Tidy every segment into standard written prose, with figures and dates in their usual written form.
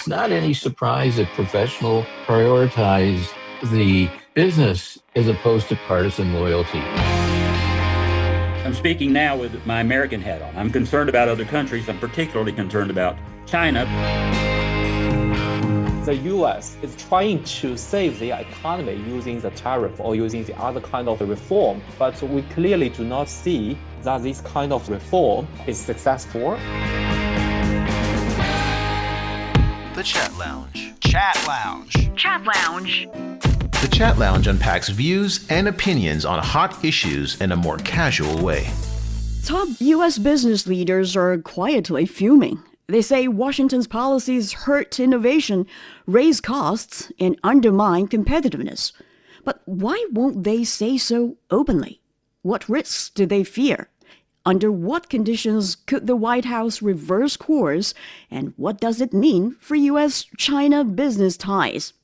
It's not any surprise that professionals prioritize the business as opposed to partisan loyalty. I'm speaking now with my American hat on. I'm concerned about other countries. I'm particularly concerned about China. The US is trying to save the economy using the tariff or using the other kind of reform, but we clearly do not see that this kind of reform is successful. The Chat Lounge. Chat Lounge. Chat Lounge. The Chat Lounge unpacks views and opinions on hot issues in a more casual way. Top U.S. business leaders are quietly fuming. They say Washington's policies hurt innovation, raise costs, and undermine competitiveness. But why won't they say so openly? What risks do they fear? Under what conditions could the White House reverse course? And what does it mean for U.S.-China business ties?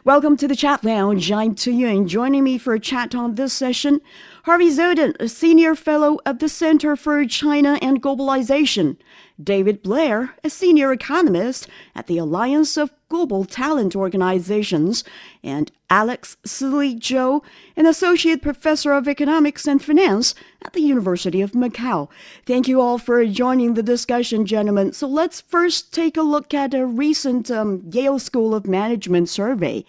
Welcome to the Chat Lounge. I'm Tuyun. Joining me for a chat on this session, Harvey Dzodin, a senior fellow at the Center for China and Globalization, David Blair, a senior economist at the Alliance of Global Talent Organizations, and Alex Sili Zhou, an associate professor of economics and finance at the University of Macau. Thank you all for joining the discussion, gentlemen. So let's first take a look at a recent Yale School of Management survey.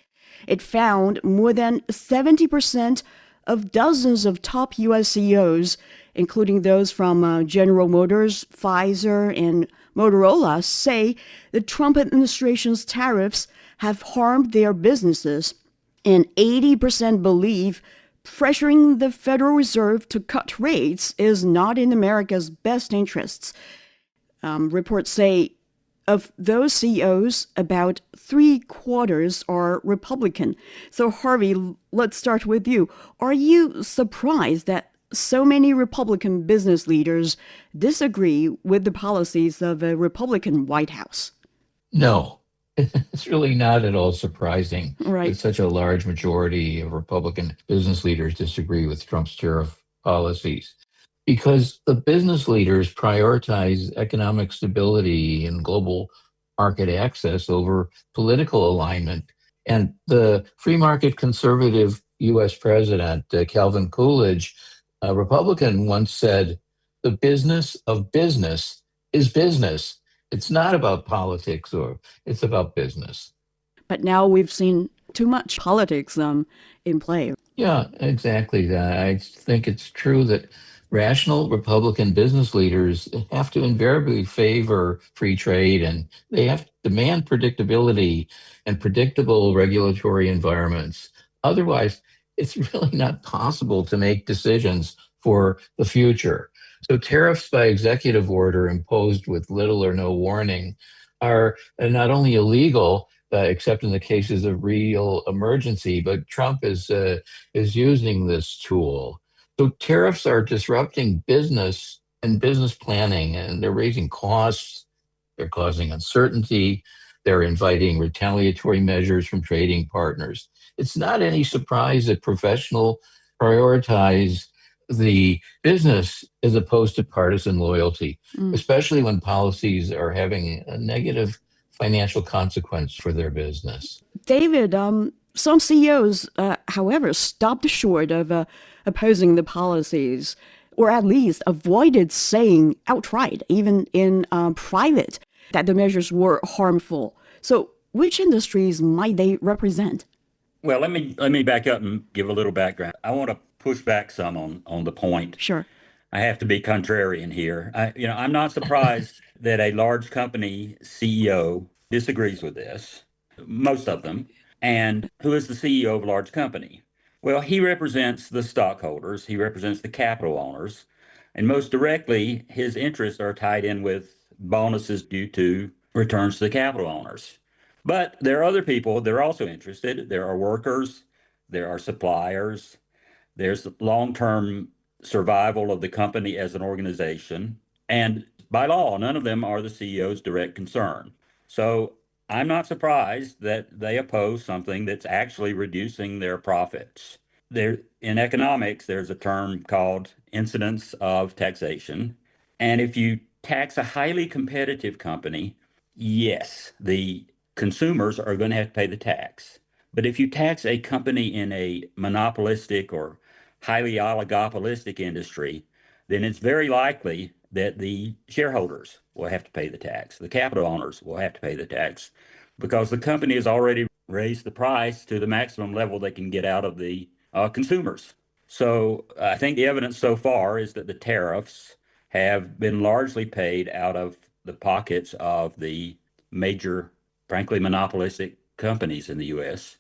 It found more than 70% of dozens of top U.S. CEOs, including those from General Motors, Pfizer, and Motorola, say the Trump administration's tariffs have harmed their businesses, and 80% believe pressuring the Federal Reserve to cut rates is not in America's best interests. Reports say of those CEOs, about 3/4 are Republican. So, Harvey, let's start with you. Are you surprised that so many Republican business leaders disagree with the policies of a Republican White House? No, it's really not at all surprising Right. that such a large majority of Republican business leaders disagree with Trump's tariff policies. Because the business leaders prioritize economic stability and global market access over political alignment. And the free market conservative U.S. president, Calvin Coolidge, a Republican, once said, "The business of business is business. It's not about politics, or it's about business." But now we've seen too much politics in play. Yeah, exactly. I think it's true that rational Republican business leaders have to invariably favor free trade, and they have to demand predictability and predictable regulatory environments. Otherwise, it's really not possible to make decisions for the future. So tariffs by executive order imposed with little or no warning are not only illegal, except in the cases of real emergency, but Trump is using this tool. So tariffs are disrupting business and business planning, and they're raising costs, they're causing uncertainty, they're inviting retaliatory measures from trading partners. It's not any surprise that professionals prioritize the business as opposed to partisan loyalty, especially when policies are having a negative financial consequence for their business. David, some CEOs, however, stopped short of opposing the policies, or at least avoided saying outright, even in private, that the measures were harmful. So which industries might they represent? Well, let me back up and give a little background. I want to push back some on the point. Sure. I have to be contrarian here. I'm not surprised that a large company CEO disagrees with this, most of them. And who is the CEO of a large company? Well, he represents the stockholders, he represents the capital owners, and most directly, his interests are tied in with bonuses due to returns to the capital owners. But there are other people that are also interested. There are workers, there are suppliers, there's long-term survival of the company as an organization, and by law, none of them are the CEO's direct concern. So I'm not surprised that they oppose something that's actually reducing their profits. In economics, there's a term called incidence of taxation. And if you tax a highly competitive company, yes, the consumers are going to have to pay the tax. But if you tax a company in a monopolistic or highly oligopolistic industry, then it's very likely that the shareholders will have to pay the tax. The capital owners will have to pay the tax because the company has already raised the price to the maximum level they can get out of the consumers. So I think the evidence so far is that the tariffs have been largely paid out of the pockets of the major, frankly, monopolistic companies in the U.S.,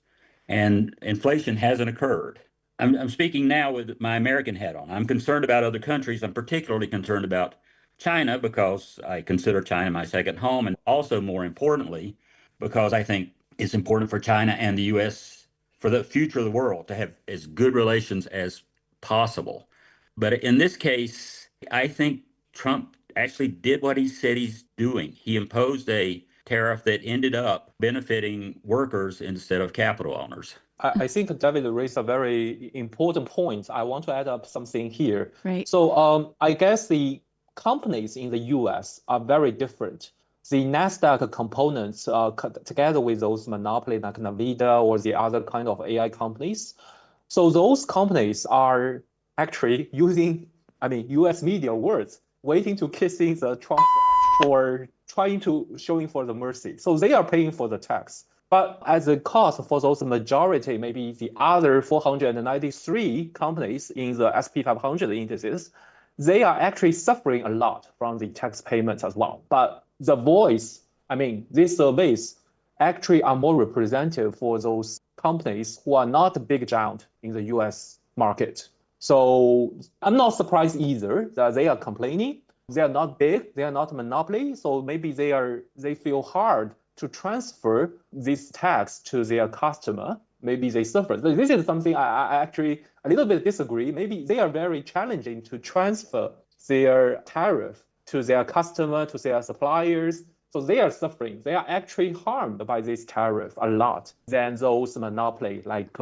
and inflation hasn't occurred. I'm speaking now with my American hat on. I'm concerned about other countries. I'm particularly concerned about China because I consider China my second home, and also more importantly, because I think it's important for China and the U.S. for the future of the world to have as good relations as possible. But in this case, I think Trump actually did what he said he's doing. He imposed a tariff that ended up benefiting workers instead of capital owners. I think David raised a very important point. I want to add up something here. Right. So I guess the companies in the US are very different. The NASDAQ components, together with those monopoly like NVIDIA or the other kind of AI companies, so those companies are actually using, US media words, waiting to kissing the Trump for trying to showing for the mercy. So they are paying for the tax. But as a cost for those majority, maybe the other 493 companies in the SP 500 indices, they are actually suffering a lot from the tax payments as well. But the voice, these surveys actually are more representative for those companies who are not big giant in the US market. So I'm not surprised either that they are complaining. They are not big, they are not a monopoly, so maybe they feel hard to transfer this tax to their customer. Maybe they suffer. This is something I actually a little bit disagree. Maybe they are very challenging to transfer their tariff to their customer, to their suppliers. So they are suffering. They are actually harmed by this tariff a lot than those monopoly like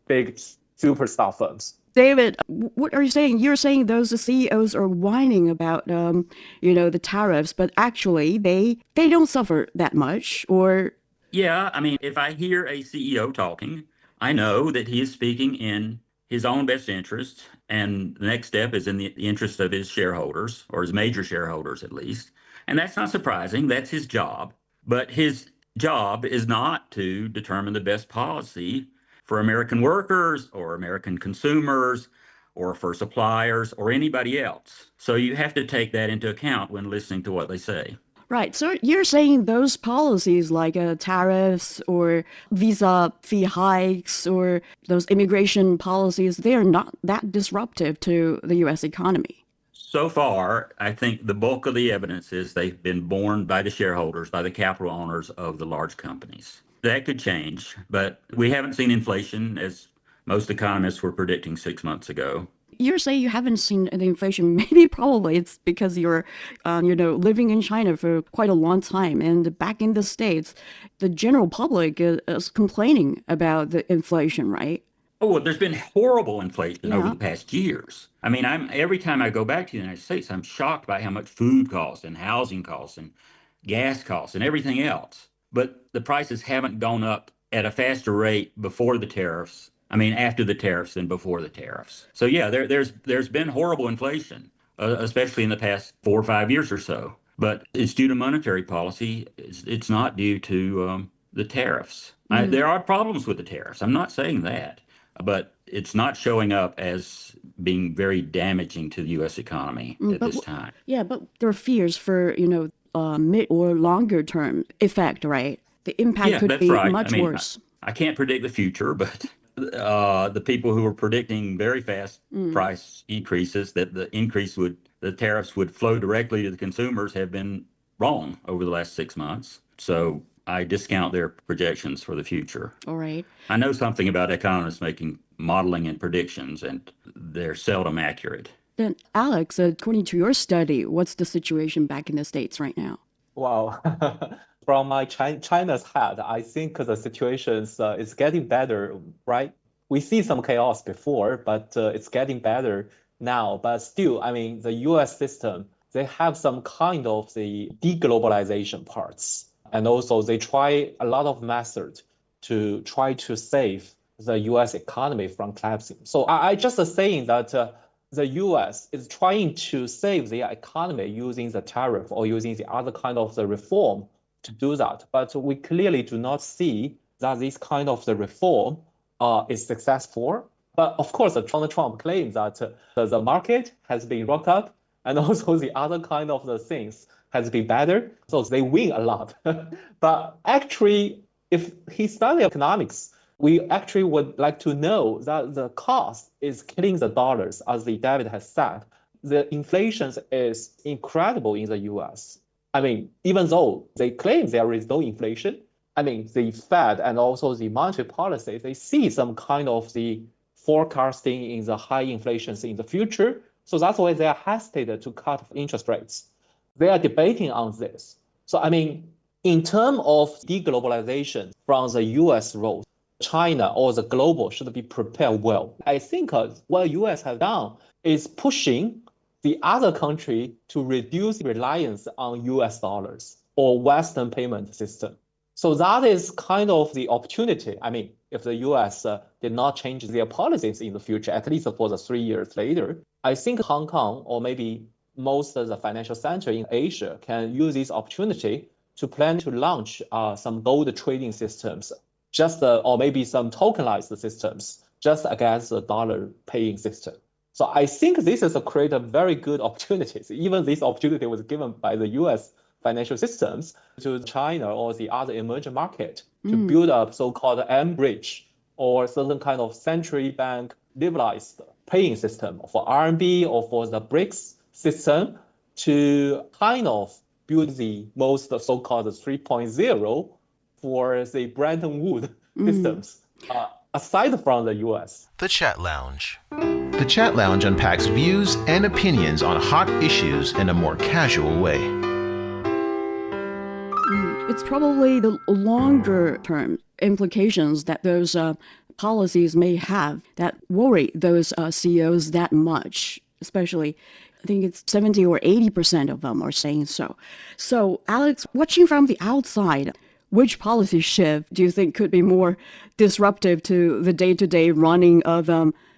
big superstar firms. David, what are you saying? You're saying those CEOs are whining about, the tariffs, but actually they don't suffer that much, or? Yeah, if I hear a CEO talking, I know that he is speaking in his own best interest, and the next step is in the interest of his shareholders, or his major shareholders at least. And that's not surprising. That's his job. But his job is not to determine the best policy for American workers or American consumers or for suppliers or anybody else. So you have to take that into account when listening to what they say. Right. So you're saying those policies like tariffs or visa fee hikes or those immigration policies, they are not that disruptive to the U.S. economy. So far, I think the bulk of the evidence is they've been borne by the shareholders, by the capital owners of the large companies. That could change, but we haven't seen inflation as most economists were predicting 6 months ago. You're saying you haven't seen the inflation. Maybe probably it's because you're, living in China for quite a long time. And back in the States, the general public is complaining about the inflation, right? Oh, well, there's been horrible inflation over the past years. Every time I go back to the United States, I'm shocked by how much food costs and housing costs and gas costs and everything else. But the prices haven't gone up at a faster rate before the tariffs. After the tariffs than before the tariffs. So yeah, there's been horrible inflation, especially in the past 4 or 5 years or so. But it's due to monetary policy. It's not due to the tariffs. There are problems with the tariffs. I'm not saying that, but it's not showing up as being very damaging to the U.S. economy at this time. Yeah, but there are fears for mid or longer term effect, right? The impact could be much worse. I can't predict the future, but the people who were predicting very fast price increases, that the tariffs would flow directly to the consumers, have been wrong over the last 6 months. So I discount their projections for the future. All right. I know something about economists making modeling and predictions, and they're seldom accurate. Then, Alex, according to your study, what's the situation back in the States right now? Wow. From my China's hat, I think the situation is getting better, right? We see some chaos before, but it's getting better now. But still, the US system, they have some kind of the deglobalization parts. And also they try a lot of methods to try to save the US economy from collapsing. So I just saying that the US is trying to save their economy using the tariff or using the other kind of the reform to do that. But we clearly do not see that this kind of the reform is successful. But of course, Donald Trump claims that the market has been rocked up and also the other kind of the things has been better. So they win a lot. But actually, if he studied economics, we actually would like to know that the cost is killing the dollars, as the David has said. The inflation is incredible in the US. I mean, even though they claim there is no inflation, I mean, the Fed and also the monetary policy, they see some kind of the forecasting in the high inflation in the future. So that's why they are hesitant to cut interest rates. They are debating on this. So, I mean, in terms of deglobalization from the US role, China or the global should be prepared well. I think what US has done is pushing the other country to reduce reliance on US dollars or Western payment system. So that is kind of the opportunity. I mean, if the US did not change their policies in the future, at least for the 3 years later, I think Hong Kong or maybe most of the financial center in Asia can use this opportunity to plan to launch some gold trading systems, just or maybe some tokenized systems, just against the dollar paying system. So I think this is create a very good opportunities. Even this opportunity was given by the US financial systems to China or the other emerging market to build up so-called M-bridge or certain kind of central bank liberalized paying system for RMB or for the BRICS system to kind of build the most so-called 3.0 for the Bretton Woods systems, aside from the US. The Chat Lounge. The Chat Lounge unpacks views and opinions on hot issues in a more casual way. It's probably the longer term implications that those policies may have that worry those CEOs that much, especially I think it's 70 or 80% of them are saying so. So, Alex, watching from the outside, which policy shift do you think could be more disruptive to the day-to-day running of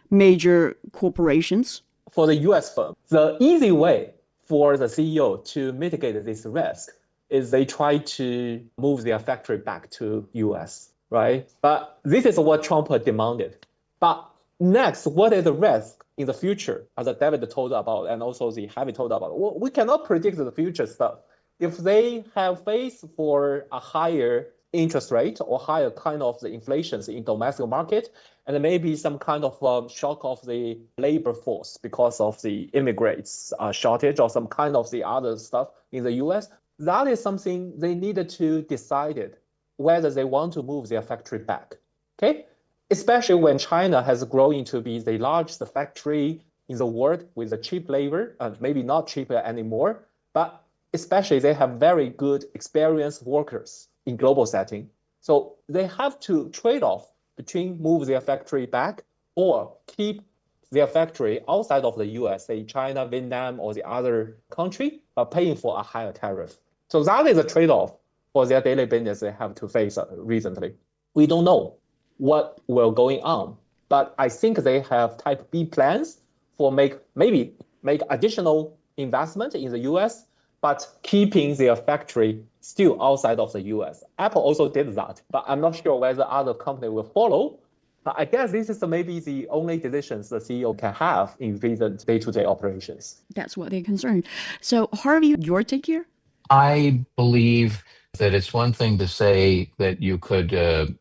major corporations? For the US firm, the easy way for the CEO to mitigate this risk is they try to move their factory back to US, right? But this is what Trump demanded. But next, what is the risk in the future, as David told about, and also the Harvey told about? Well, we cannot predict the future stuff. If they have faced for a higher interest rate or higher kind of the inflation in domestic market, and maybe some kind of shock of the labor force because of the immigrants shortage or some kind of the other stuff in the US, that is something they needed to decide whether they want to move their factory back. Okay, especially when China has grown to be the largest factory in the world with the cheap labor, maybe not cheaper anymore, but especially they have very good experienced workers in global setting. So they have to trade off between move their factory back or keep their factory outside of the US, say China, Vietnam, or the other country, but paying for a higher tariff. So that is a trade-off for their daily business they have to face recently. We don't know what will going on, but I think they have type B plans for maybe make additional investment in the US, but keeping their factory still outside of the US. Apple also did that, but I'm not sure whether other company will follow. But I guess this is maybe the only decisions the CEO can have in recent day-to-day operations. That's what they're concerned. So, Harvey, your take here? I believe that it's one thing to say that you could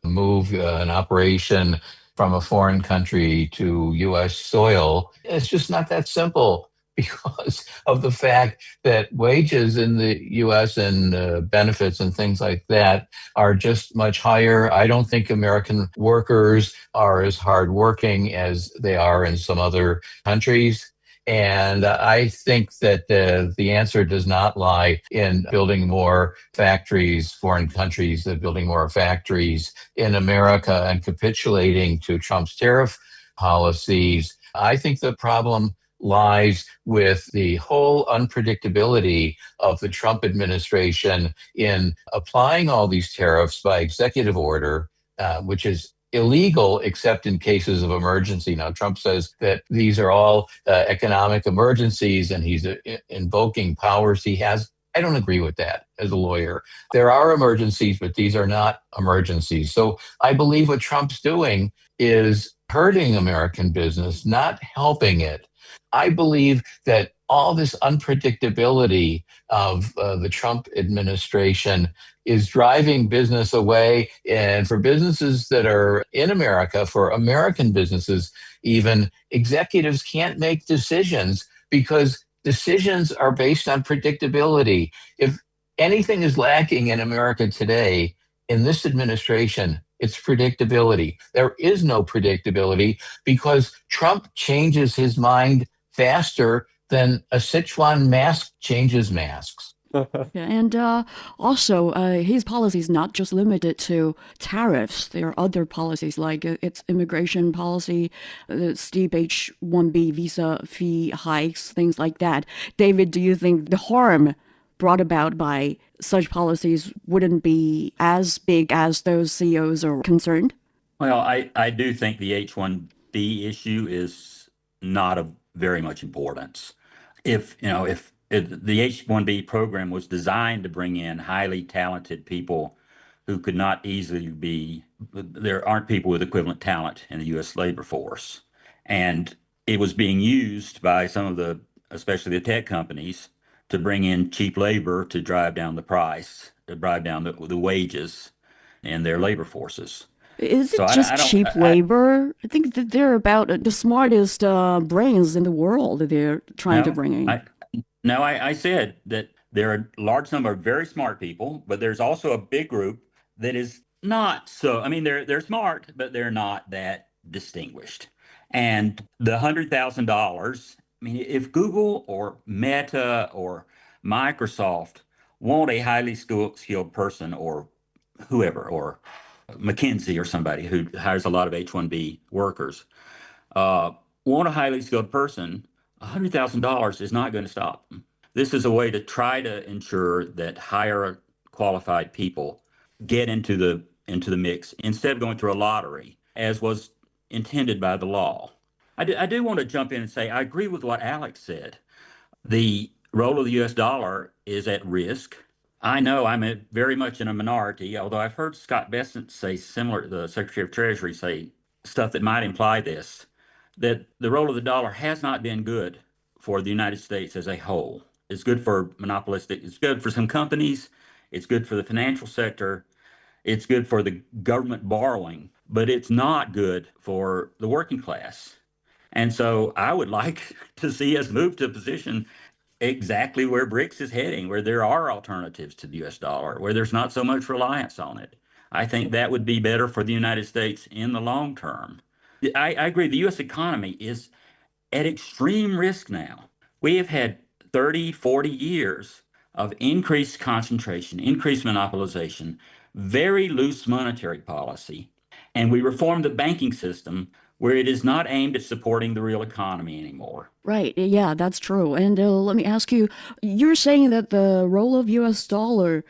move an operation from a foreign country to U.S. soil. It's just not that simple because of the fact that wages in the U.S. and benefits and things like that are just much higher. I don't think American workers are as hardworking as they are in some other countries. And I think that the answer does not lie in building more factories, foreign countries, building more factories in America and capitulating to Trump's tariff policies. I think the problem lies with the whole unpredictability of the Trump administration in applying all these tariffs by executive order, which is illegal except in cases of emergency. Now, Trump says that these are all economic emergencies and he's invoking powers he has. I don't agree with that as a lawyer. There are emergencies, but these are not emergencies. So I believe what Trump's doing is hurting American business, not helping it. I believe that all this unpredictability of the Trump administration is driving business away. And for businesses that are in America, for American businesses, even executives can't make decisions because decisions are based on predictability. If anything is lacking in America today, in this administration, it's predictability. There is no predictability because Trump changes his mind faster than a Sichuan mask changes masks. Yeah, and also, his policy is not just limited to tariffs. There are other policies like its immigration policy, steep H-1B visa fee hikes, things like that. David, do you think the harm brought about by such policies wouldn't be as big as those CEOs are concerned? Well, I do think the H-1B issue is not of very much importance. If the H-1B program was designed to bring in highly talented people who could not easily there aren't people with equivalent talent in the U.S. labor force. And it was being used by especially the tech companies, to bring in cheap labor to drive down the price, to drive down the wages in their labor forces. Is So it just I don't, cheap labor? I think that they're about the smartest brains in the world that they're trying to no, bring in. I said that there are a large number of very smart people, but there's also a big group that is not so. I mean, they're smart, but they're not that distinguished. And the $100,000. I mean, if Google or Meta or Microsoft want a highly skilled person, or whoever, or McKinsey or somebody who hires a lot of H-1B workers, uh, want a highly skilled person, $100,000 is not going to stop them. This is a way to try to ensure that higher qualified people get into the mix instead of going through a lottery, as was intended by the law. I do want to jump in and say I agree with what Alex said. The role of the U.S. dollar is at risk. I know very much in a minority, although I've heard Scott Bessent say similar, the Secretary of Treasury say stuff that might imply this, that the role of the dollar has not been good for the United States as a whole. It's good for monopolistic, it's good for some companies, it's good for the financial sector, it's good for the government borrowing, but it's not good for the working class. And so I would like to see us move to a position exactly where BRICS is heading, where there are alternatives to the US dollar, where there's not so much reliance on it. I think that would be better for the United States in the long term. I agree. The U.S. economy is at extreme risk now. We have had 30, 40 years of increased concentration, increased monopolization, very loose monetary policy, and we reformed the banking system where it is not aimed at supporting the real economy anymore. Right. Yeah, that's true. And let me ask you, you're saying that the role of US dollar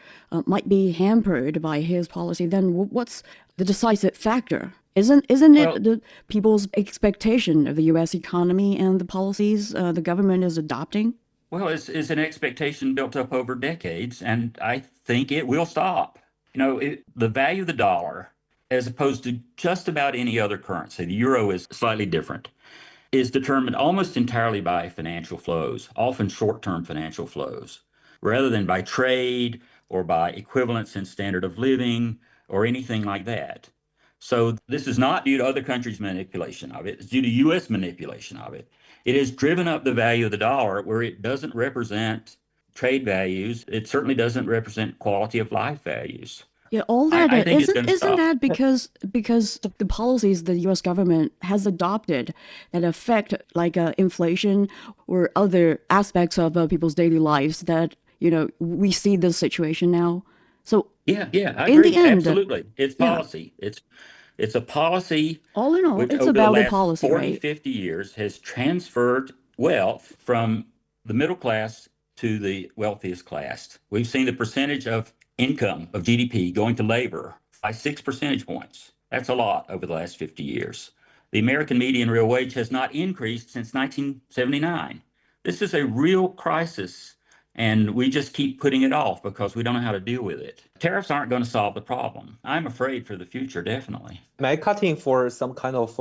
might be hampered by his policy. Then what's the decisive factor? Isn't it Well, the people's expectation of the US economy and the policies the government is adopting? Well, it's an expectation built up over decades, and I think it will stop. The value of the dollar, as opposed to just about any other currency, the euro is slightly different, is determined almost entirely by financial flows, often short-term financial flows, rather than by trade or by equivalence in standard of living or anything like that. So this is not due to other countries' manipulation of it. It's due to U.S. manipulation of it. It has driven up the value of the dollar where it doesn't represent trade values. It certainly doesn't represent quality of life values. Yeah, all that I think it's going to isn't stop. that because the policies the U.S. government has adopted that affect like inflation or other aspects of people's daily lives that we see this situation now. So Yeah, I in the agree. end, Absolutely. It's yeah, policy. It's a policy all in all, which it's over the about the last policy, 40, right? 50 years has transferred wealth from the middle class to the wealthiest class. We've seen the percentage of income of GDP going to labor by 6 percentage points. That's a lot over the last 50 years. The American median real wage has not increased since 1979. This is a real crisis, and we just keep putting it off because we don't know how to deal with it. Tariffs aren't going to solve the problem. I'm afraid for the future, definitely. May I cut in for some kind of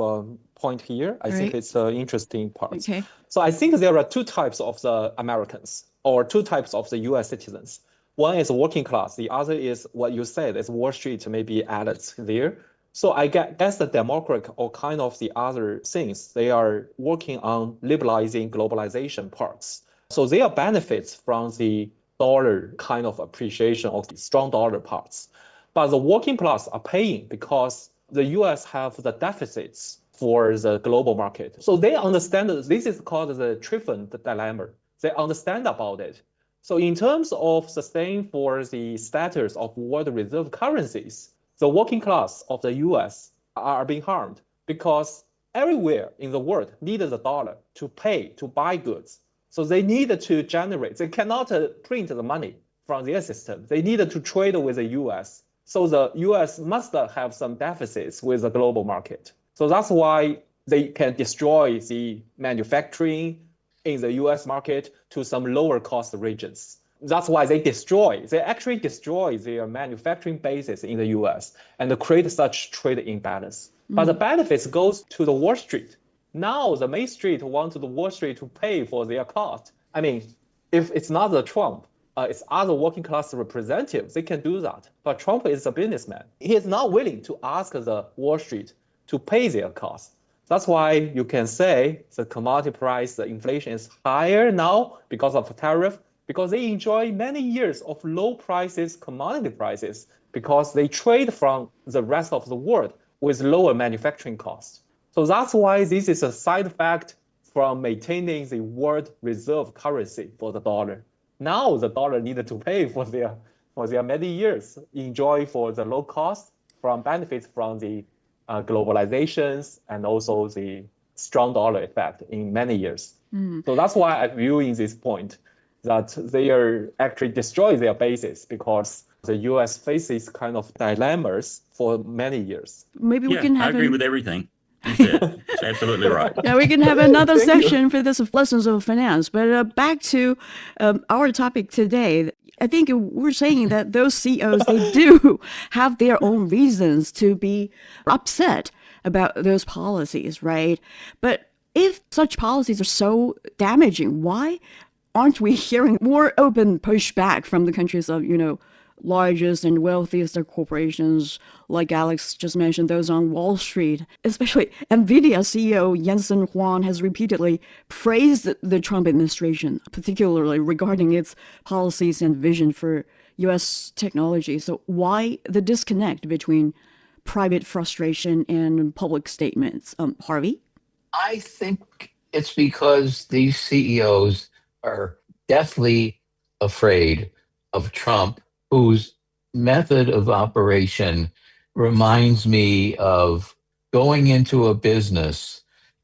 point here? I think it's an interesting part. Okay. So I think there are two types of the Americans, or two types of the US citizens. One is working class. The other is what you said, is Wall Street maybe added there. So I guess the Democrat or kind of the other things, they are working on liberalizing globalization parts. So there are benefits from the dollar kind of appreciation of the strong dollar parts. But the working class are paying because the US have the deficits for the global market. So they understand that this is called the Triffin dilemma. They understand about it. So in terms of sustain for the status of world reserve currencies, the working class of the US are being harmed because everywhere in the world needed the dollar to pay, to buy goods. So they needed to generate, they cannot print the money from their system. They needed to trade with the US. So the US must have some deficits with the global market. So that's why they can destroy the manufacturing in the US market to some lower cost regions. That's why they actually destroy their manufacturing bases in the US and create such trade imbalance. But the benefits goes to the Wall Street. Now the Main Street wants the Wall Street to pay for their cost. I mean, if it's not the Trump, it's other working class representatives, they can do that. But Trump is a businessman. He is not willing to ask the Wall Street to pay their costs. That's why you can say the commodity price, the inflation is higher now because of tariff, because they enjoy many years of low prices, commodity prices, because they trade from the rest of the world with lower manufacturing costs. So that's why this is a side effect from maintaining the world reserve currency for the dollar. Now the dollar needed to pay for their many years, enjoy for the low cost from benefits from the globalizations and also the strong dollar effect in many years. So that's why I'm viewing this point that they are actually destroy their bases because the US faces kind of dilemmas for many years. Maybe we can have I agree with everything you said. It's absolutely right. Yeah, we can have another session for this lessons of finance. But back to our topic today. I think we're saying that those CEOs, they do have their own reasons to be upset about those policies, right? But if such policies are so damaging, why aren't we hearing more open pushback from the countries of, largest and wealthiest corporations, like Alex just mentioned, those on Wall Street? Especially NVIDIA CEO Jensen Huang has repeatedly praised the Trump administration, particularly regarding its policies and vision for U.S. technology. So why the disconnect between private frustration and public statements? Harvey? I think it's because these CEOs are deathly afraid of Trump, whose method of operation reminds me of going into a business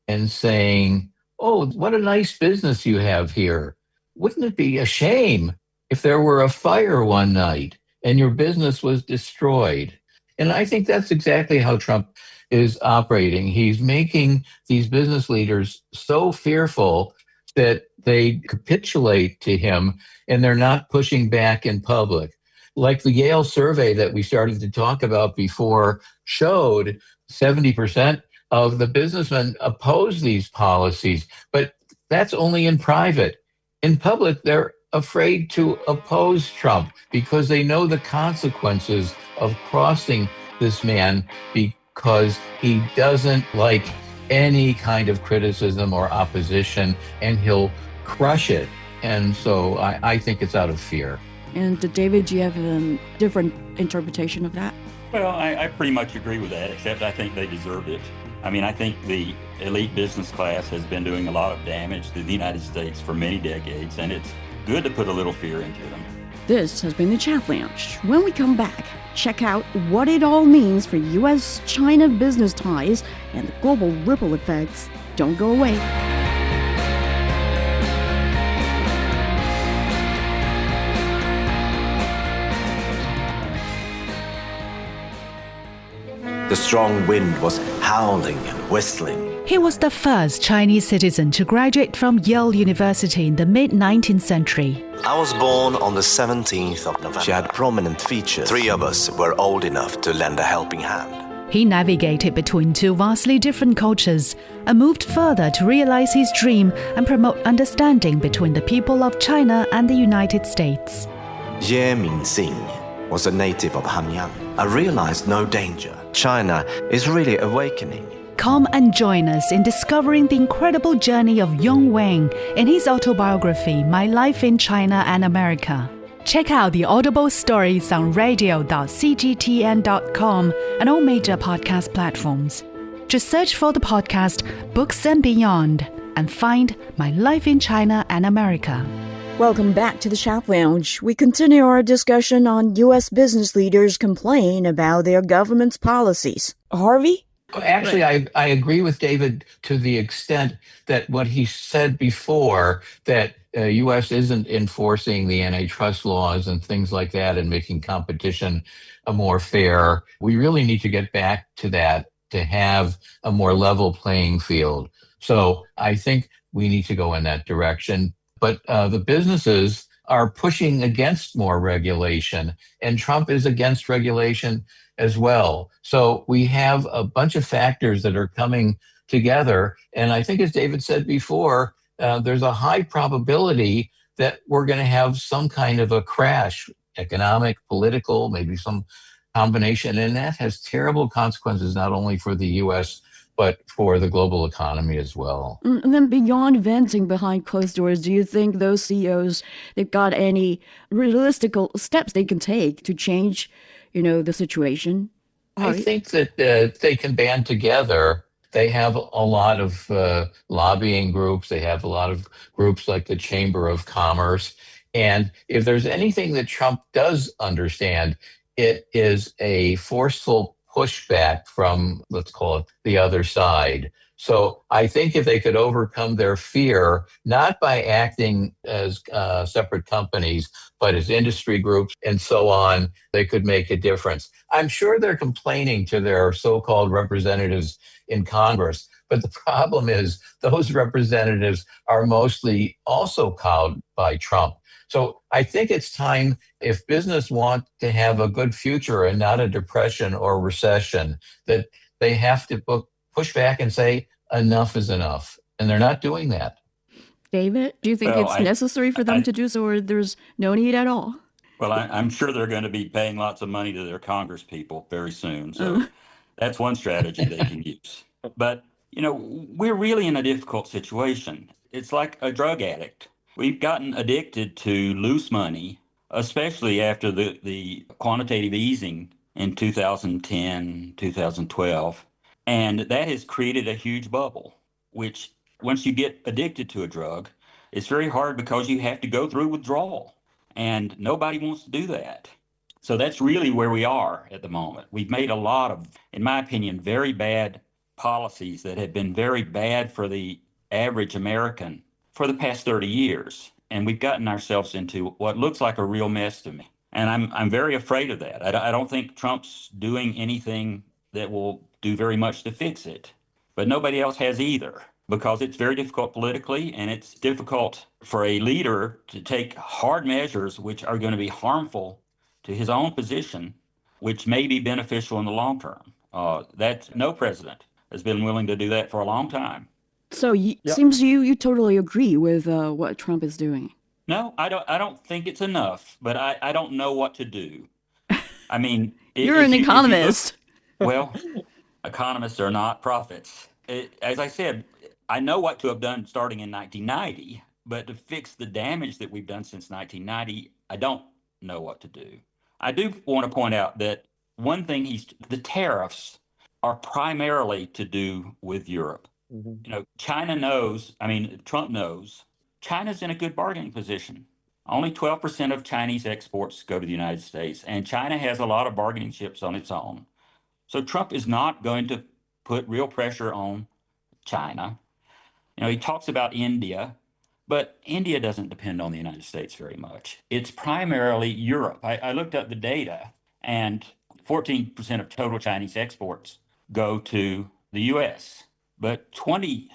and saying, "Oh, what a nice business you have here. Wouldn't it be a shame if there were a fire one night and your business was destroyed?" And I think that's exactly how Trump is operating. He's making these business leaders so fearful that they capitulate to him and they're not pushing back in public. Like the Yale survey that we started to talk about before showed, 70% of the businessmen oppose these policies, but that's only in private. In public, they're afraid to oppose Trump because they know the consequences of crossing this man because he doesn't like any kind of criticism or opposition, and he'll crush it. And so I think it's out of fear. And David, do you have a different interpretation of that? Well, I pretty much agree with that, except I think they deserve it. I mean, I think the elite business class has been doing a lot of damage to the United States for many decades, and it's good to put a little fear into them. This has been the Chat Lounge. When we come back, check out what it all means for U.S.-China business ties and the global ripple effects. Don't go away. The strong wind was howling and whistling. He was the first Chinese citizen to graduate from Yale University in the mid-19th century. I was born on the 17th of November. She had prominent features. 3 of us were old enough to lend a helping hand. He navigated between 2 vastly different cultures and moved further to realize his dream and promote understanding between the people of China and the United States. Ye Mingxing was a native of Hanyang. I realized no danger. China is really awakening. Come and join us in discovering the incredible journey of Yong Wang in his autobiography, My Life in China and America. Check out the Audible stories on radio.cgtn.com and all major podcast platforms. Just search for the podcast Books and Beyond and find My Life in China and America. Welcome back to the Chat Lounge. We continue our discussion on U.S. business leaders complain about their government's policies. Harvey? Actually, I agree with David to the extent that what he said before, that U.S. isn't enforcing the antitrust laws and things like that and making competition more fair. We really need to get back to that to have a more level playing field. So I think we need to go in that direction. But the businesses are pushing against more regulation, and Trump is against regulation as well. So we have a bunch of factors that are coming together. And I think, as David said before, there's a high probability that we're going to have some kind of a crash, economic, political, maybe some combination. And that has terrible consequences, not only for the U.S., but for the global economy as well. And then beyond venting behind closed doors, do you think those CEOs, they've got any realistic steps they can take to change, the situation? I think that they can band together. They have a lot of lobbying groups. They have a lot of groups like the Chamber of Commerce. And if there's anything that Trump does understand, it is a forceful pushback from, let's call it, the other side. So I think if they could overcome their fear, not by acting as separate companies, but as industry groups and so on, they could make a difference. I'm sure they're complaining to their so-called representatives in Congress, but the problem is those representatives are mostly also cowed by Trump. So I think it's time, if business want to have a good future and not a depression or recession, that they have to push back and say enough is enough. And they're not doing that. David, do you think it's necessary for them to do so, or there's no need at all? Well, I'm sure they're going to be paying lots of money to their Congress people very soon. So that's one strategy they can use. But, we're really in a difficult situation. It's like a drug addict. We've gotten addicted to loose money, especially after the quantitative easing in 2010, 2012. And that has created a huge bubble, which once you get addicted to a drug, it's very hard because you have to go through withdrawal. And nobody wants to do that. So that's really where we are at the moment. We've made a lot of, in my opinion, very bad policies that have been very bad for the average American for the past 30 years. And we've gotten ourselves into what looks like a real mess to me. And I'm very afraid of that. I don't think Trump's doing anything that will do very much to fix it. But nobody else has either, because it's very difficult politically, and it's difficult for a leader to take hard measures which are going to be harmful to his own position, which may be beneficial in the long term. No president has been willing to do that for a long time. So seems you totally agree with what Trump is doing. No, I don't think it's enough, but I don't know what to do. I mean, you're an economist. Well, economists are not prophets. As I said, I know what to have done starting in 1990, but to fix the damage that we've done since 1990, I don't know what to do. I do want to point out that one thing the tariffs are primarily to do with Europe. Mm-hmm. China knows, Trump knows, China's in a good bargaining position. Only 12% of Chinese exports go to the United States, and China has a lot of bargaining chips on its own. So Trump is not going to put real pressure on China. He talks about India, but India doesn't depend on the United States very much. It's primarily Europe. I looked up the data, and 14% of total Chinese exports go to the US, but 20%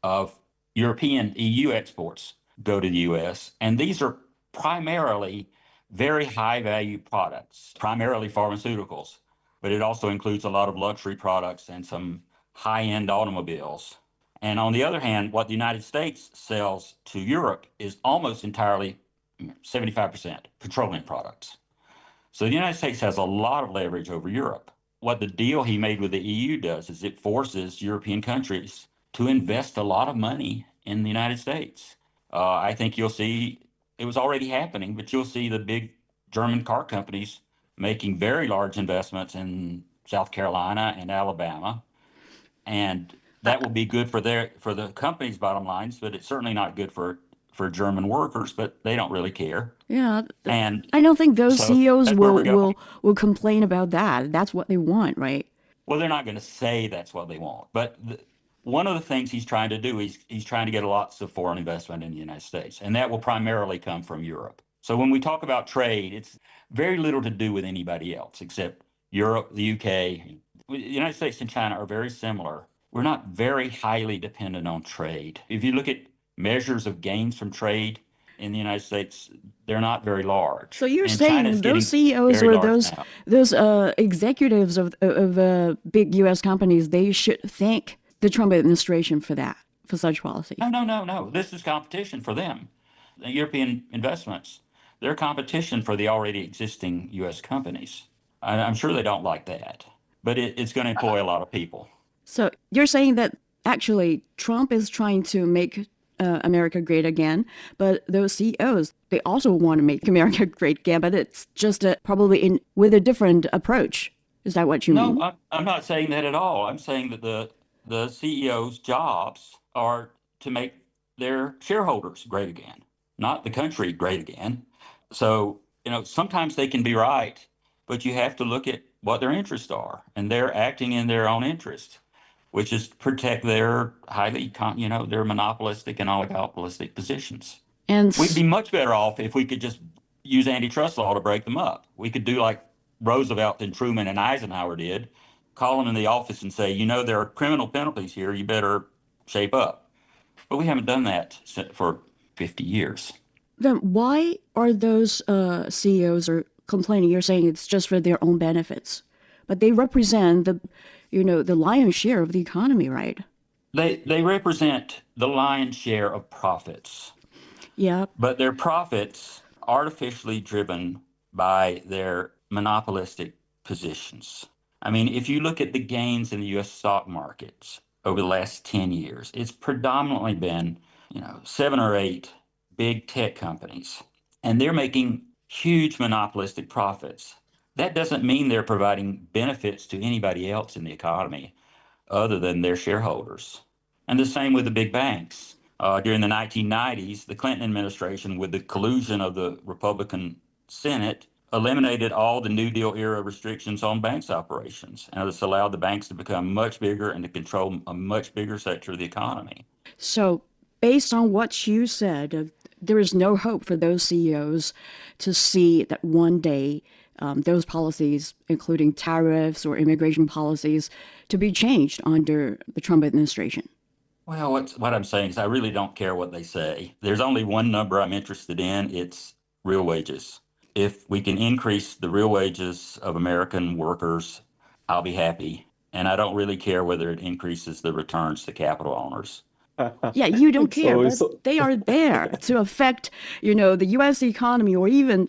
of European EU exports go to the US. And these are primarily very high value products, primarily pharmaceuticals, but it also includes a lot of luxury products and some high end automobiles. And on the other hand, what the United States sells to Europe is almost entirely 75% petroleum products. So the United States has a lot of leverage over Europe. What the deal he made with the EU does is it forces European countries to invest a lot of money in the United States. I think you'll see, it was already happening, but you'll see the big German car companies making very large investments in South Carolina and Alabama. And that will be good for the company's bottom lines, but it's certainly not good for German workers, but they don't really care. Yeah, And I don't think those so CEOs that's where we're going. will complain about that. That's what they want, right? Well, they're not going to say that's what they want, but one of the things he's trying to do is he's trying to get lots of foreign investment in the United States, and that will primarily come from Europe. So when we talk about trade, it's very little to do with anybody else except Europe, the UK. The United States and China are very similar. We're not very highly dependent on trade. If you look at measures of gains from trade in the United States, they're not very large. So you're And saying China's those getting CEOs very or large now. those executives of big U.S. companies, they should thank the Trump administration for that, for such policy. No. This is competition for them. The European investments, they're competition for the already existing U.S. companies. I'm sure they don't like that, but it's going to employ a lot of people. So you're saying that actually Trump is trying to make America great again, but those CEOs, they also want to make America great again, but it's just probably with a different approach. Is that what you mean? No, I'm not saying that at all. I'm saying that the CEO's jobs are to make their shareholders great again, not the country great again. So, sometimes they can be right, but you have to look at what their interests are, and they're acting in their own interest, which is to protect their their monopolistic and oligopolistic positions. And We'd be much better off if we could just use antitrust law to break them up. We could do like Roosevelt and Truman and Eisenhower did, call them in the office and say, there are criminal penalties here, you better shape up. But we haven't done that for 50 years. then why are those CEOs are complaining? You're saying it's just for their own benefits, but they represent the lion's share of the economy, right? They represent the lion's share of profits. Yeah. But their profits artificially driven by their monopolistic positions. I mean, if you look at the gains in the U.S. stock markets over the last 10 years, it's predominantly been, 7 or 8 big tech companies, and they're making huge monopolistic profits. That doesn't mean they're providing benefits to anybody else in the economy other than their shareholders. And the same with the big banks. During the 1990s, the Clinton administration, with the collusion of the Republican Senate, eliminated all the New Deal era restrictions on banks' operations. And this allowed the banks to become much bigger and to control a much bigger sector of the economy. So based on what you said, there is no hope for those CEOs to see that one day those policies, including tariffs or immigration policies, to be changed under the Trump administration. Well, what I'm saying is I really don't care what they say. There's only one number I'm interested in. It's real wages. If we can increase the real wages of American workers, I'll be happy. And I don't really care whether it increases the returns to capital owners. Yeah, you don't care, but they are there to affect, the U.S. economy, or even,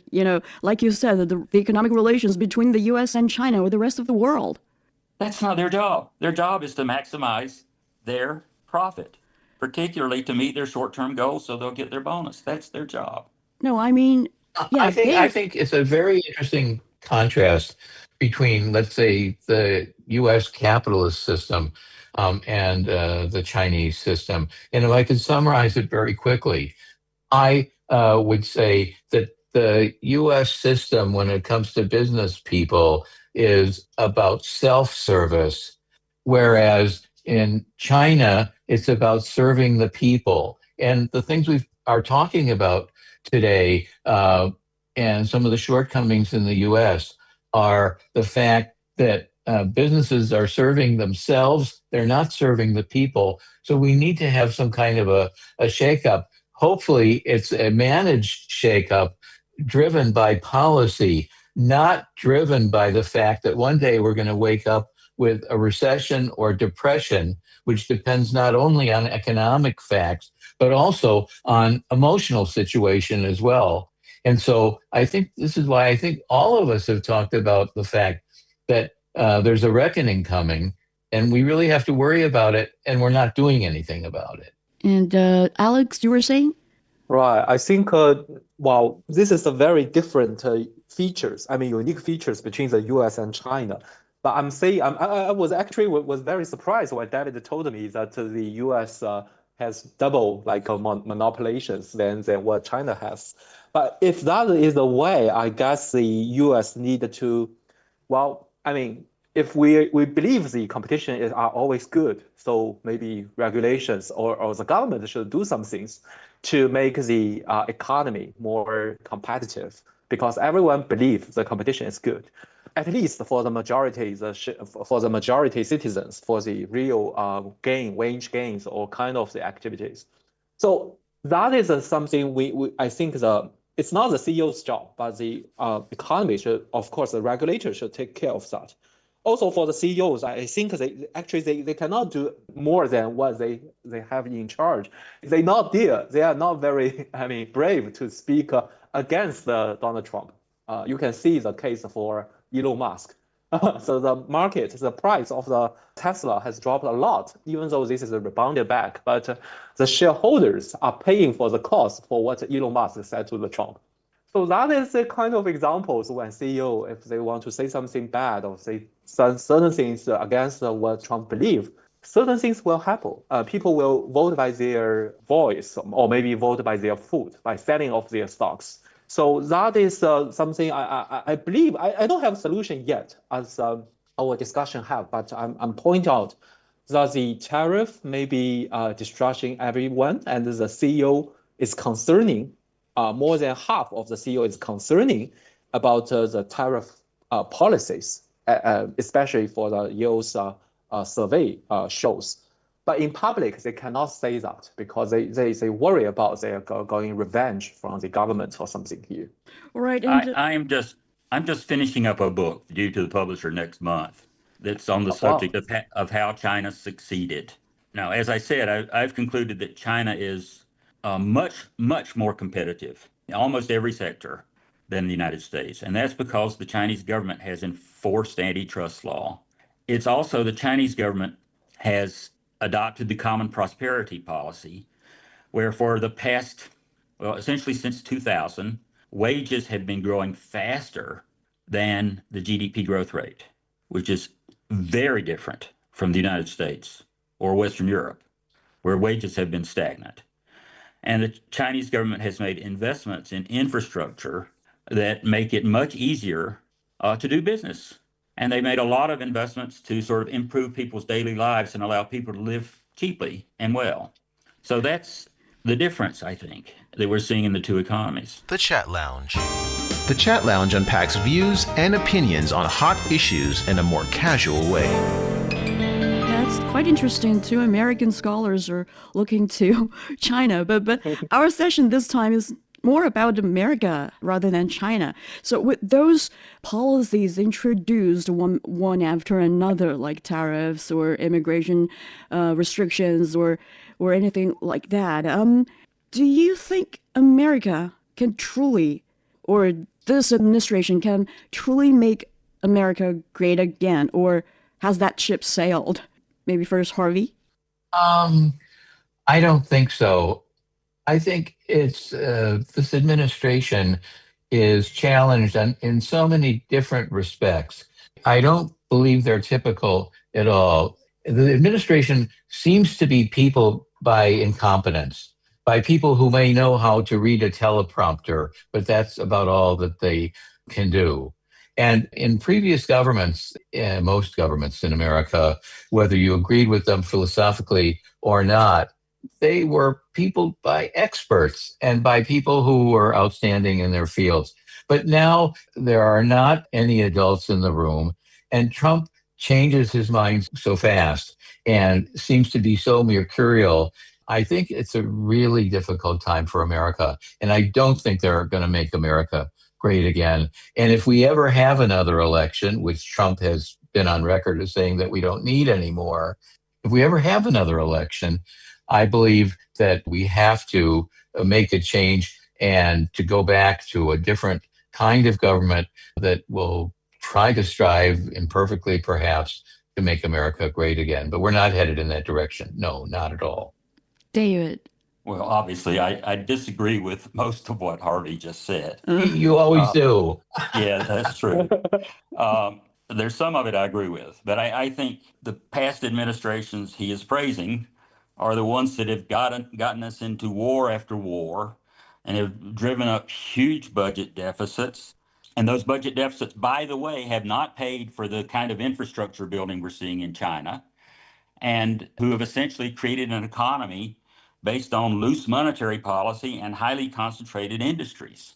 like you said, the economic relations between the U.S. and China or the rest of the world. That's not their job. Their job is to maximize their profit, particularly to meet their short-term goals so they'll get their bonus. That's their job. No, I mean, yeah, I think it's a very interesting contrast between, let's say, the U.S. capitalist system and the Chinese system. And if I could summarize it very quickly, I would say that the U.S. system, when it comes to business people, is about self-service, whereas in China, it's about serving the people. And the things we are talking about today and some of the shortcomings in the U.S. are the fact that businesses are serving themselves. They're not serving the people. So we need to have some kind of a shakeup. Hopefully, it's a managed shakeup driven by policy, not driven by the fact that one day we're going to wake up with a recession or depression, which depends not only on economic facts, but also on emotional situation as well. And so I think this is why I think all of us have talked about the fact that there's a reckoning coming, and we really have to worry about it, and we're not doing anything about it. And Alex, you were saying? Right. I think, well, this is a very different features, I mean, unique features between the US and China. But I'm saying, I was actually was very surprised when David told me that the US has double like monopolizations than what China has. But if that is the way, I guess the US need to, well, I mean, if we believe the competition are always good, so maybe regulations or the government should do some things to make the economy more competitive, because everyone believes the competition is good, at least for the majority, for the majority citizens, for the real wage gains or kind of the activities. So that is something I think it's not the CEO's job, but the economy should, of course, the regulator should take care of that. Also for the CEOs, I think they cannot do more than what they have in charge. They are not very, I mean, brave to speak against Donald Trump. You can see the case for Elon Musk. So the price of the Tesla has dropped a lot, even though this is a rebounded back. But the shareholders are paying for the cost for what Elon Musk said to the Trump. So that is the kind of examples when CEO, if they want to say something bad or say certain things against what Trump believes, certain things will happen. People will vote by their voice or maybe vote by their foot, by selling off their stocks. So that is something I believe. I don't have a solution yet, as our discussion have, but I'm pointing out that the tariff may be distressing everyone, and the CEO is concerning. More than half of the CEO is concerning about the tariff policies, especially for the Yale's survey shows. But in public, they cannot say that because they worry about they are going revenge from the government or something here. Right. And I'm just finishing up a book due to the publisher next month that's on the subject of how China succeeded. Now, as I said, I've concluded that China is much more competitive in almost every sector than the United States. And that's because the Chinese government has enforced antitrust law. It's also the Chinese government has adopted the common prosperity policy, where for the past, well, essentially since 2000, wages have been growing faster than the GDP growth rate, which is very different from the United States or Western Europe, where wages have been stagnant. And the Chinese government has made investments in infrastructure that make it much easier to do business. And they made a lot of investments to sort of improve people's daily lives and allow people to live cheaply and well. So that's the difference, I think, that we're seeing in the two economies. The Chat Lounge. The Chat Lounge unpacks views and opinions on hot issues in a more casual way. That's quite interesting. Two American scholars are looking to China, but our session this time is more about America rather than China. So with those policies introduced one after another, like tariffs or immigration restrictions or anything like that, do you think America can truly, or this administration can truly make America great again, or has that ship sailed? Maybe first, Harvey? I don't think so. I think it's this administration is challenged in so many different respects. I don't believe they're typical at all. The administration seems to be people by incompetence, by people who may know how to read a teleprompter, but that's about all that they can do. And in previous governments, most governments in America, whether you agreed with them philosophically or not, they were people by experts and by people who were outstanding in their fields. But now there are not any adults in the room, and Trump changes his mind so fast and seems to be so mercurial. I think it's a really difficult time for America, and I don't think they're going to make America great again. And if we ever have another election, which Trump has been on record as saying that we don't need anymore, if we ever have another election, I believe that we have to make a change and to go back to a different kind of government that will try to strive, imperfectly perhaps, to make America great again. But we're not headed in that direction. No, not at all. David. Well, obviously, I disagree with most of what Harvey just said. You always do. Yeah, that's true. There's some of it I agree with, but I think the past administrations he is praising are the ones that have gotten us into war after war and have driven up huge budget deficits. And those budget deficits, by the way, have not paid for the kind of infrastructure building we're seeing in China, and who have essentially created an economy based on loose monetary policy and highly concentrated industries.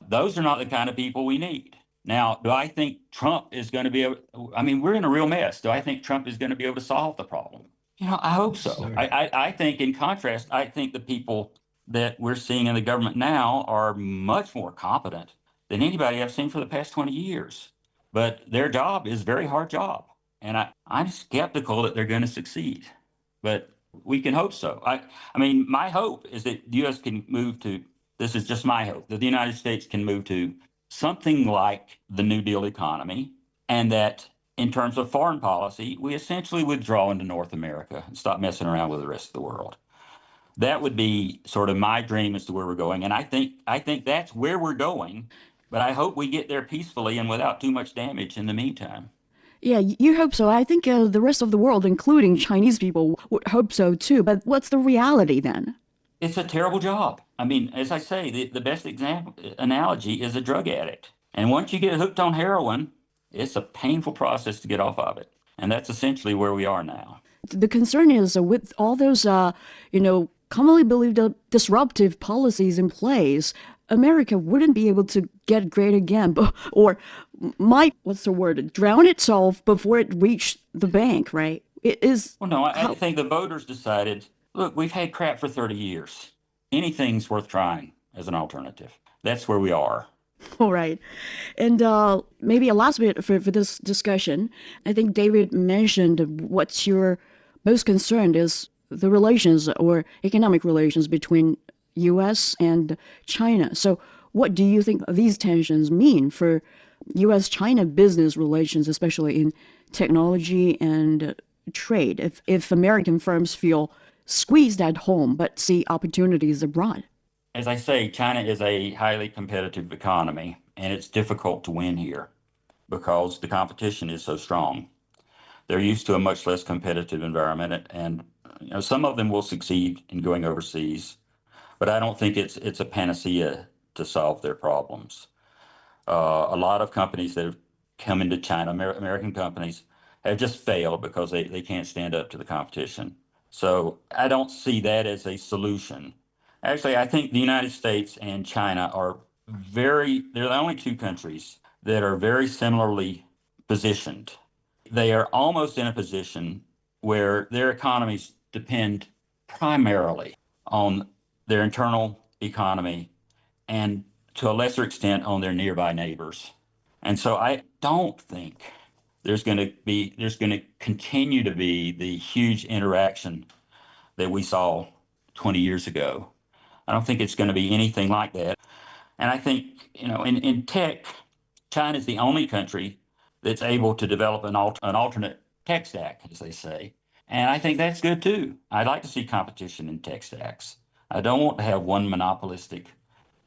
Those are not the kind of people we need. Now, do I think Trump is going to be able, I mean, we're in a real mess. Do I think Trump is going to be able to solve the problem? I hope so. I think, in contrast, I think the people that we're seeing in the government now are much more competent than anybody I've seen for the past 20 years. But their job is a very hard job. And I'm skeptical that they're going to succeed. But we can hope so. I mean, my hope is that the U.S. can move to, this is just my hope, that the United States can move to something like the New Deal economy, and that in terms of foreign policy, we essentially withdraw into North America and stop messing around with the rest of the world. That would be sort of my dream as to where we're going. And I think that's where we're going, but I hope we get there peacefully and without too much damage in the meantime. Yeah, you hope so. I think the rest of the world, including Chinese people, would hope so too. But what's the reality then? It's a terrible job. I mean, as I say, the best analogy is a drug addict. And once you get hooked on heroin, it's a painful process to get off of it. And that's essentially where we are now. The concern is with all those, commonly believed disruptive policies in place, America wouldn't be able to get great again, or might, drown itself before it reached the bank, right? It is. Well, no, I think the voters decided, look, we've had crap for 30 years. Anything's worth trying as an alternative. That's where we are. All right. And maybe a last bit for this discussion. I think David mentioned what's your most concerned is the relations or economic relations between U.S. and China. So what do you think these tensions mean for U.S.-China business relations, especially in technology and trade, if American firms feel squeezed at home but see opportunities abroad? As I say, China is a highly competitive economy, and it's difficult to win here because the competition is so strong. They're used to a much less competitive environment, and some of them will succeed in going overseas, but I don't think it's a panacea to solve their problems. A lot of companies that have come into China, American companies, have just failed because they can't stand up to the competition. So I don't see that as a solution. Actually, I think the United States and China they're the only two countries that are very similarly positioned. They are almost in a position where their economies depend primarily on their internal economy and to a lesser extent on their nearby neighbors. And so I don't think there's going to continue to be the huge interaction that we saw 20 years ago. I don't think it's going to be anything like that. And I think, in tech, China is the only country that's able to develop an alternate tech stack, as they say. And I think that's good too. I'd like to see competition in tech stacks. I don't want to have one monopolistic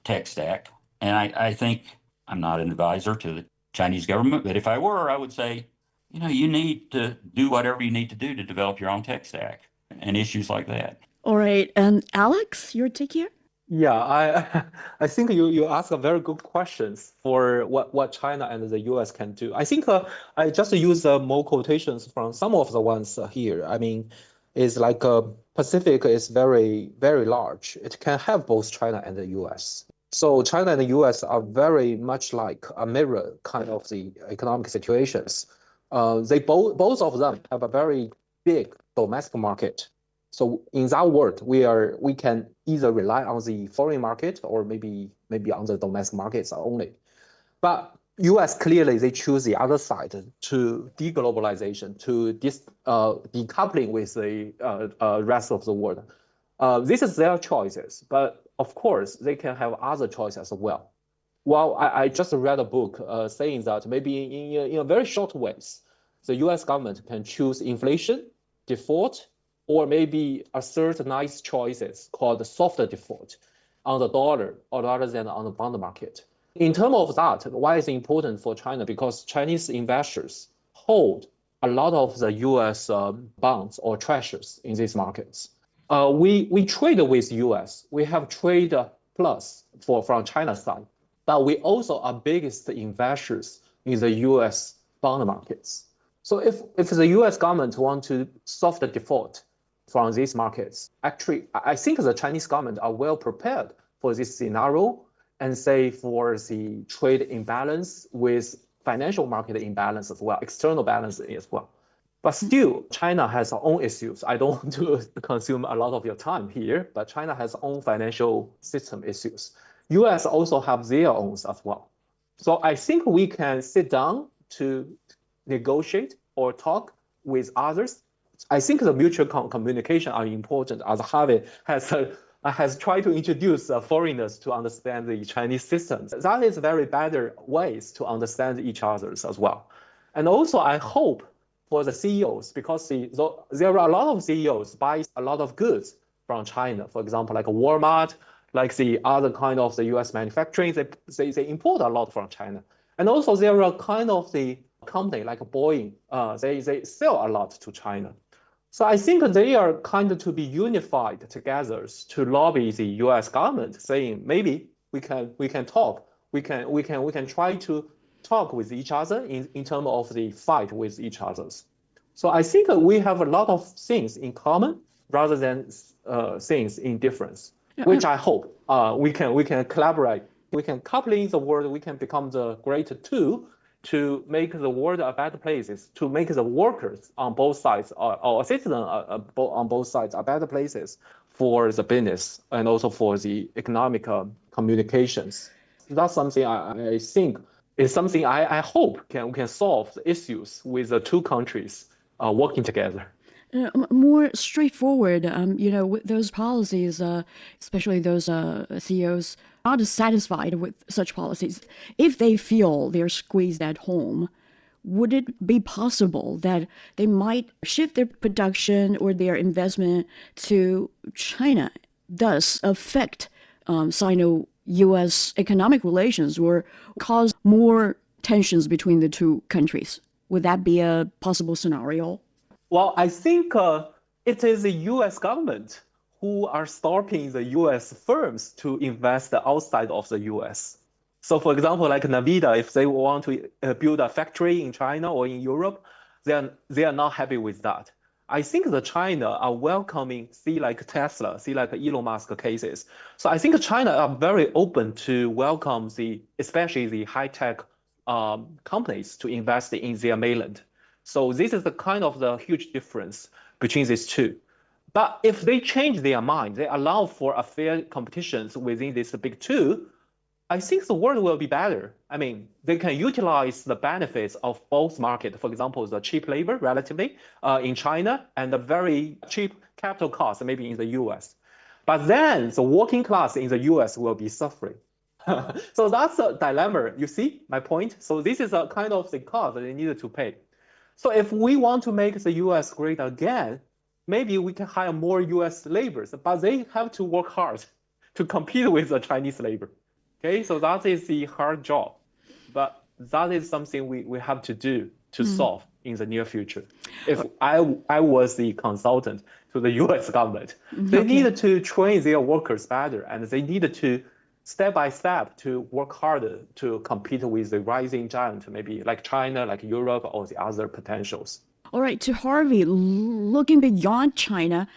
tech stack. And I think I'm not an advisor to the Chinese government, but if I were, I would say, you need to do whatever you need to do to develop your own tech stack and issues like that. All right. And Alex, your take here? Yeah, I think you ask a very good questions for what China and the US can do. I think I just use more quotations from some of the ones here. I mean, it's like Pacific is very, very large. It can have both China and the US. So China and the US are very much like a mirror kind of the economic situations. They both of them have a very big domestic market. So in that world, we can either rely on the foreign market or maybe on the domestic markets only. But US clearly they choose the other side to deglobalization, to decoupling with the rest of the world. This is their choices, but of course they can have other choices as well. Well, I just read a book saying that maybe in a very short ways, the US government can choose inflation, default, or maybe a third nice choices called softer default on the dollar or rather than on the bond market. In terms of that, why is it important for China? Because Chinese investors hold a lot of the US bonds or treasuries in these markets. We trade with US. We have trade plus from China's side, but we also are biggest investors in the US bond markets. So if the US government want to soft the default from these markets, actually, I think the Chinese government are well prepared for this scenario and say for the trade imbalance with financial market imbalance as well, external balance as well. But still, China has her own issues. I don't want to consume a lot of your time here, but China has own financial system issues. US also have their own as well. So I think we can sit down to negotiate or talk with others. I think the mutual communication are important, as Harvey has tried to introduce foreigners to understand the Chinese systems. That is very better ways to understand each other as well. And also, I hope for the CEOs, because there are a lot of CEOs buy a lot of goods from China, for example, like Walmart, like the other kind of the US manufacturing, they import a lot from China. And also there are kind of the company like Boeing, they sell a lot to China. So I think they are kind of to be unified together to lobby the US government, saying maybe we can talk, we can try to talk with each other in terms of the fight with each other. So I think we have a lot of things in common rather than things in difference, which I hope we can collaborate, we can couple in the world, we can become the greater two to make the world a better places, to make the workers on both sides or citizens on both sides are better places for the business and also for the economic communications. That's something I think is something I hope can solve the issues with the two countries working together. More straightforward, with those policies, especially those CEOs not satisfied with such policies, if they feel they're squeezed at home, would it be possible that they might shift their production or their investment to China, thus affect Sino-US economic relations or cause more tensions between the two countries? Would that be a possible scenario? Well, I think it is the US government who are stopping the US firms to invest outside of the US. So for example, like Nvidia, if they want to build a factory in China or in Europe, they are not happy with that. I think the China are welcoming, see like Tesla, see like Elon Musk cases. So I think China are very open to welcome especially the high-tech companies to invest in their mainland. So this is the kind of the huge difference between these two. But if they change their mind, they allow for a fair competitions within this big two, I think the world will be better. I mean, they can utilize the benefits of both markets. For example, the cheap labor relatively in China and the very cheap capital costs maybe in the US. But then the working class in the US will be suffering. So that's a dilemma. You see my point? So this is a kind of the cost that they needed to pay. So if we want to make the US great again, maybe we can hire more US laborers, but they have to work hard to compete with the Chinese labor. Okay, so that is the hard job, but that is something we have to do to solve in the near future. If I was the consultant to the US government, they needed to train their workers better, and they needed to step by step to work harder to compete with the rising giant, maybe like China, like Europe, or the other potentials. All right, to Harvey, looking beyond China,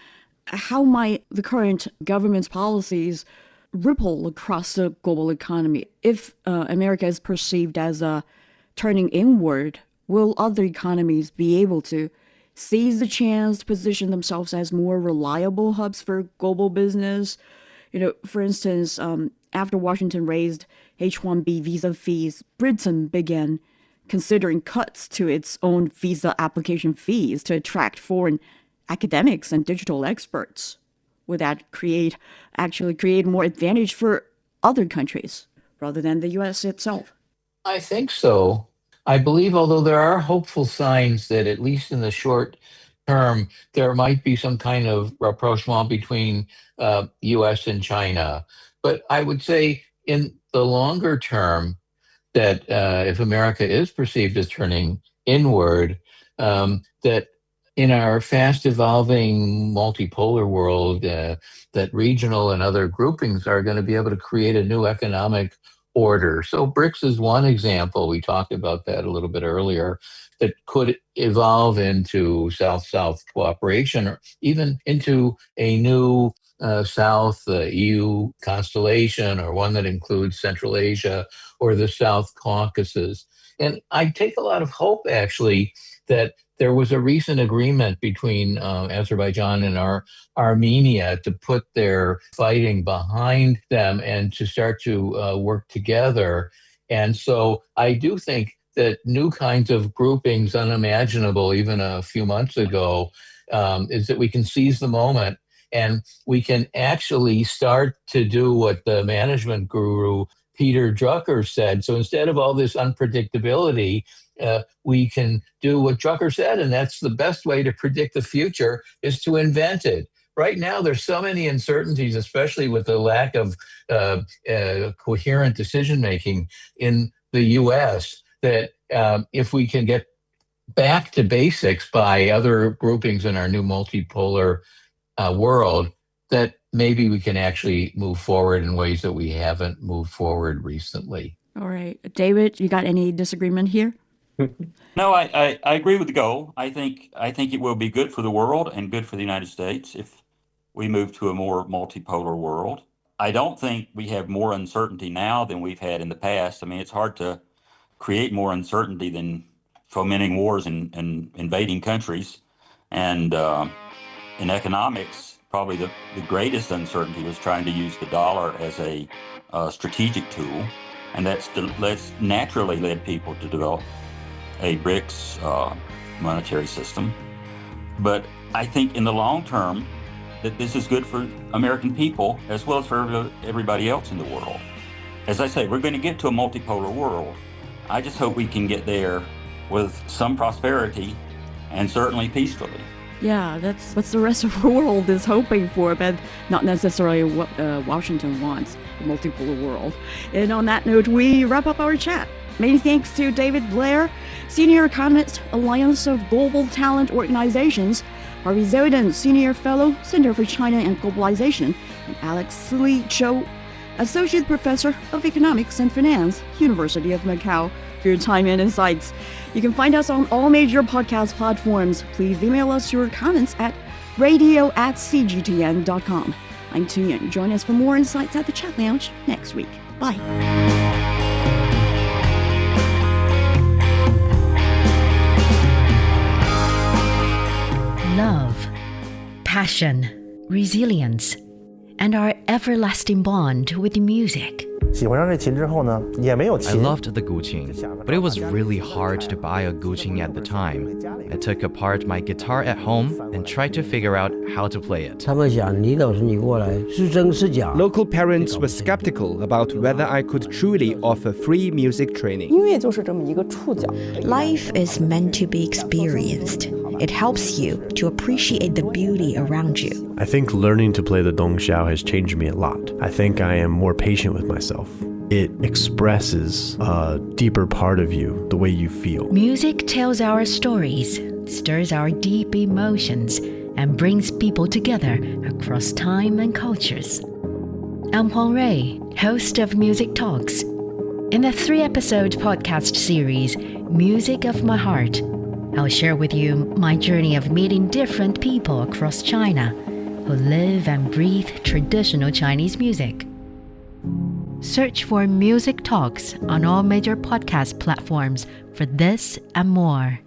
how might the current government's policies ripple across the global economy. If America is perceived as turning inward, will other economies be able to seize the chance to position themselves as more reliable hubs for global business? For instance, after Washington raised H-1B visa fees, Britain began considering cuts to its own visa application fees to attract foreign academics and digital experts. Would that actually create more advantage for other countries rather than the U.S. itself? I think so. I believe, although there are hopeful signs that at least in the short term, there might be some kind of rapprochement between U.S. and China. But I would say in the longer term, that if America is perceived as turning inward, that in our fast evolving multipolar world, that regional and other groupings are going to be able to create a new economic order. So BRICS is one example. We talked about that a little bit earlier, that could evolve into South-South cooperation or even into a new South EU constellation, or one that includes Central Asia or the South Caucasus. And I take a lot of hope, actually, that there was a recent agreement between Azerbaijan and Armenia to put their fighting behind them and to start to work together. And so I do think that new kinds of groupings, unimaginable even a few months ago, is that we can seize the moment and we can actually start to do what the management guru Peter Drucker said. So instead of all this unpredictability, we can do what Drucker said, and that's the best way to predict the future is to invent it. Right now, there's so many uncertainties, especially with the lack of coherent decision-making in the U.S., that if we can get back to basics by other groupings in our new multipolar world, that maybe we can actually move forward in ways that we haven't moved forward recently. All right. David, you got any disagreement here? No, I agree with the goal. I think it will be good for the world and good for the United States if we move to a more multipolar world. I don't think we have more uncertainty now than we've had in the past. I mean, it's hard to create more uncertainty than fomenting wars and invading countries. And in economics, probably the greatest uncertainty was trying to use the dollar as a strategic tool. And that's naturally led people to develop a BRICS monetary system. But I think in the long term that this is good for American people as well as for everybody else in the world. As I say, we're going to get to a multipolar world. I just hope we can get there with some prosperity and certainly peacefully. Yeah, that's what the rest of the world is hoping for, but not necessarily what Washington wants, a multipolar world. And on that note, we wrap up our chat. Many thanks to David Blair, Senior Economist, Alliance of Global Talent Organizations, Harvey Dzodin, Senior Fellow, Center for China and Globalization, and Alex Sili Zhou, Associate Professor of Economics and Finance, University of Macau, for your time and insights. You can find us on all major podcast platforms. Please email us your comments at radio@cgtn.com. I'm Tuyen. Join us for more insights at the Chat Lounge next week. Bye. Love, passion, resilience, and our everlasting bond with music. 喜欢上这琴之后呢，也没有 I 琴。 loved the guqin, but it was really hard to buy a guqin at the time. I took apart my guitar at home and tried to figure out how to play it. 他们想李老师你过来是真是假。 Local parents were skeptical about whether I could truly offer free music training. 音乐就是这么一个触角。 Life is meant to be experienced. It helps you to appreciate the beauty around you. I think learning to play the dongxiao has changed me a lot. I think I am more patient with myself. It expresses a deeper part of you, the way you feel. Music tells our stories, stirs our deep emotions, and brings people together across time and cultures. I'm Huang Rui, host of Music Talks. In the 3-episode podcast series, Music of My Heart, I'll share with you my journey of meeting different people across China who live and breathe traditional Chinese music. Search for Music Talks on all major podcast platforms for this and more.